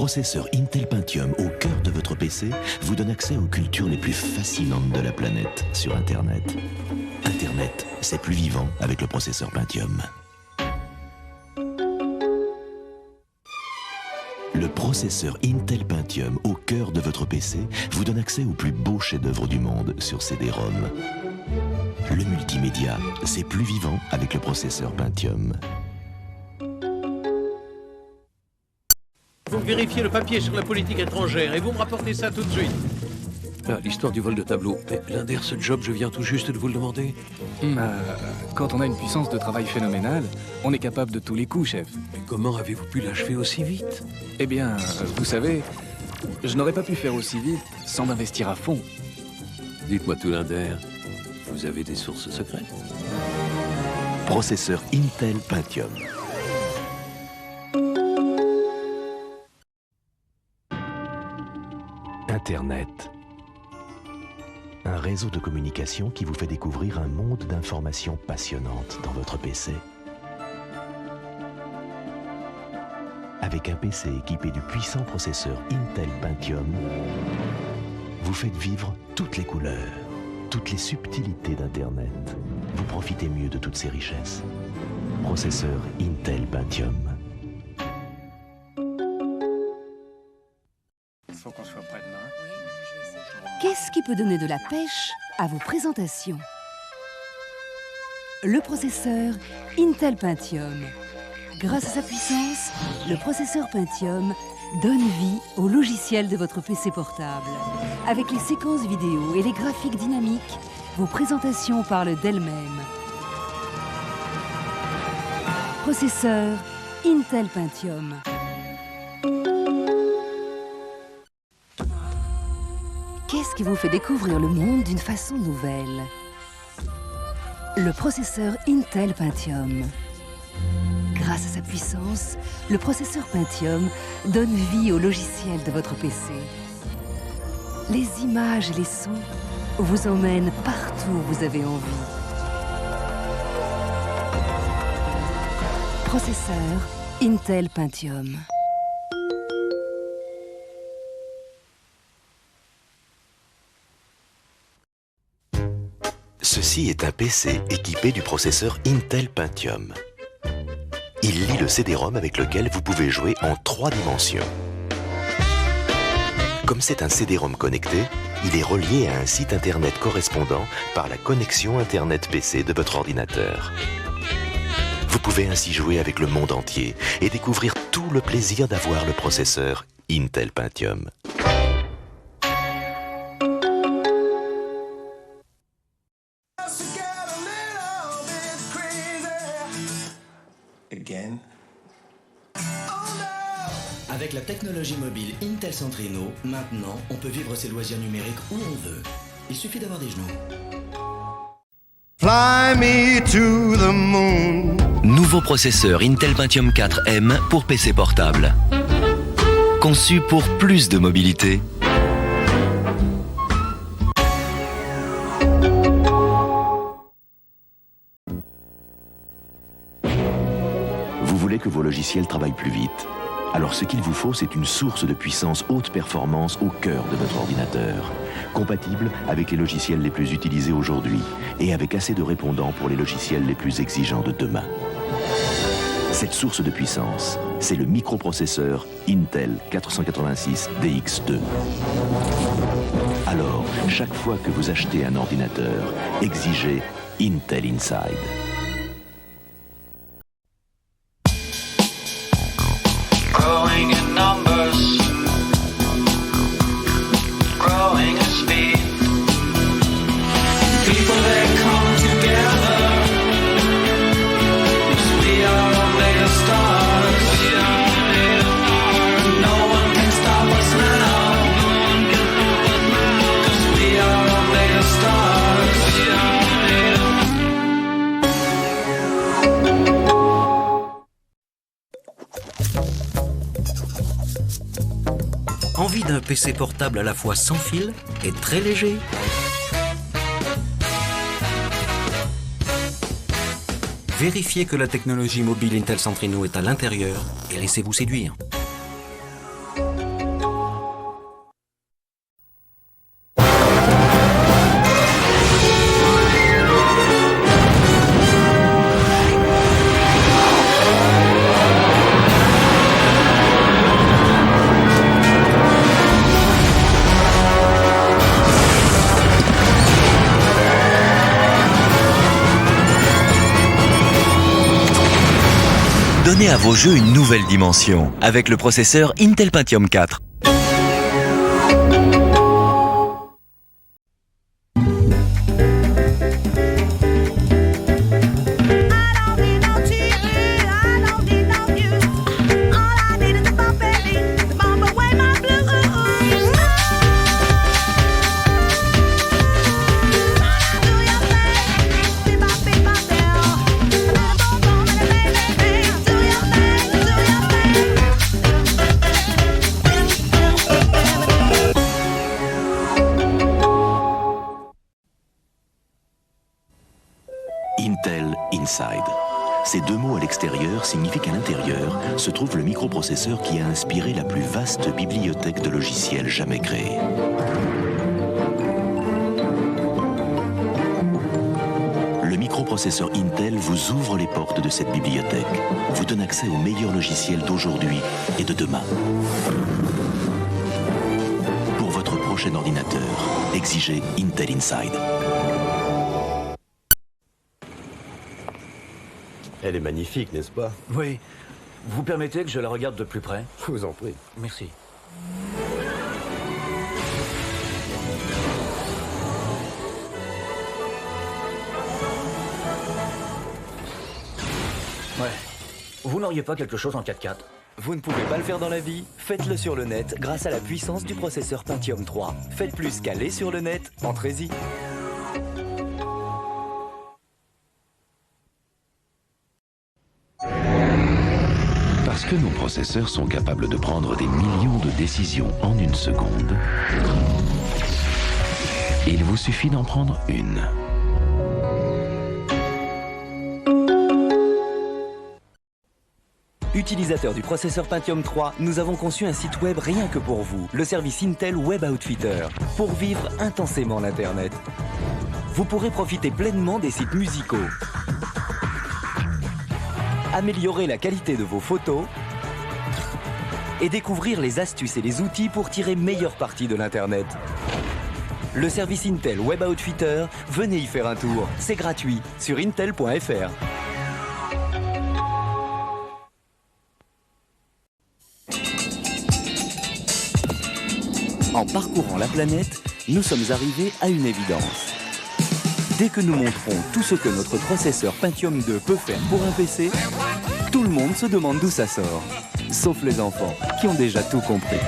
processeur Intel Pentium au cœur de votre PC vous donne accès aux cultures les plus fascinantes de la planète sur Internet. Internet, c'est plus vivant avec le processeur Pentium. Le processeur Intel Pentium au cœur de votre PC vous donne accès aux plus beaux chefs-d'œuvre du monde sur CD-ROM. Le multimédia, c'est plus vivant avec le processeur Pentium. Vous vérifiez le papier sur la politique étrangère et vous me rapportez ça tout de suite. Ah, l'histoire du vol de tableau. Linder, ce job, je viens tout juste de vous le demander. Quand on a une puissance de travail phénoménale, on est capable de tous les coups, chef. Mais comment avez-vous pu l'achever aussi vite? Eh bien, vous savez, je n'aurais pas pu faire aussi vite sans m'investir à fond. Dites-moi tout, Linder, vous avez des sources secrètes? Processeur Intel Pentium. Internet. Un réseau de communication qui vous fait découvrir un monde d'informations passionnantes dans votre PC. Avec un PC équipé du puissant processeur Intel Pentium, vous faites vivre toutes les couleurs, toutes les subtilités d'Internet. Vous profitez mieux de toutes ces richesses. Processeur Intel Pentium. Faut qu'on soit prêt demain. Qu'est-ce qui peut donner de la pêche à vos présentations? Le processeur Intel Pentium. Grâce à sa puissance, le processeur Pentium donne vie au logiciel de votre PC portable. Avec les séquences vidéo et les graphiques dynamiques, vos présentations parlent d'elles-mêmes. Processeur Intel Pentium. Qu'est-ce qui vous fait découvrir le monde d'une façon nouvelle? Le processeur Intel Pentium. Grâce à sa puissance, le processeur Pentium donne vie au logiciel de votre PC. Les images et les sons vous emmènent partout où vous avez envie. Processeur Intel Pentium. Ceci est un PC équipé du processeur Intel Pentium. Il lit le CD-ROM avec lequel vous pouvez jouer en 3 dimensions. Comme c'est un CD-ROM connecté, il est relié à un site internet correspondant par la connexion Internet PC de votre ordinateur. Vous pouvez ainsi jouer avec le monde entier et découvrir tout le plaisir d'avoir le processeur Intel Pentium. Avec la technologie mobile Intel Centrino, maintenant, on peut vivre ses loisirs numériques où on veut. Il suffit d'avoir des genoux. Fly me to the moon. Nouveau processeur Intel Pentium 4M pour PC portable. Conçu pour plus de mobilité. Vous voulez que vos logiciels travaillent plus vite. Alors ce qu'il vous faut, c'est une source de puissance haute performance au cœur de votre ordinateur, compatible avec les logiciels les plus utilisés aujourd'hui et avec assez de répondants pour les logiciels les plus exigeants de demain. Cette source de puissance, c'est le microprocesseur Intel 486 DX2. Alors, chaque fois que vous achetez un ordinateur, exigez Intel Inside. Growing in numbers, growing at speed. People they come together, 'cause we are made of stars. No one can stop us now, 'cause we are made of stars. Envie d'un PC portable à la fois sans fil et très léger? Vérifiez que la technologie mobile Intel Centrino est à l'intérieur et laissez-vous séduire. donnez à vos jeux une nouvelle dimension avec le processeur Intel Pentium 4. Intel Inside. Ces deux mots à l'extérieur signifient qu'à l'intérieur se trouve le microprocesseur qui a inspiré la plus vaste bibliothèque de logiciels jamais créée. Le microprocesseur Intel vous ouvre les portes de cette bibliothèque, vous donne accès aux meilleurs logiciels d'aujourd'hui et de demain. Pour votre prochain ordinateur, exigez Intel Inside. Elle est magnifique, n'est-ce pas? Oui. Vous permettez que je la regarde de plus près? Je vous en prie. Merci. Ouais. Vous n'auriez pas quelque chose en 4x4? Vous ne pouvez pas le faire dans la vie? Faites-le sur le net grâce à la puissance du processeur Pentium 3. Faites plus qu'aller sur le net, entrez-y. Parce que nos processeurs sont capables de prendre des millions de décisions en une seconde, il vous suffit d'en prendre une. Utilisateurs du processeur Pentium 3, nous avons conçu un site web rien que pour vous, le service Intel Web Outfitter, pour vivre intensément l'Internet. Vous pourrez profiter pleinement des sites musicaux, améliorer la qualité de vos photos et découvrir les astuces et les outils pour tirer meilleure partie de l'Internet. Le service Intel Web Outfitter, venez y faire un tour. C'est gratuit sur intel.fr. En parcourant la planète, nous sommes arrivés à une évidence. Dès que nous montrons tout ce que notre processeur Pentium 2 peut faire pour un PC, tout le monde se demande d'où ça sort. Sauf les enfants, qui ont déjà tout compris.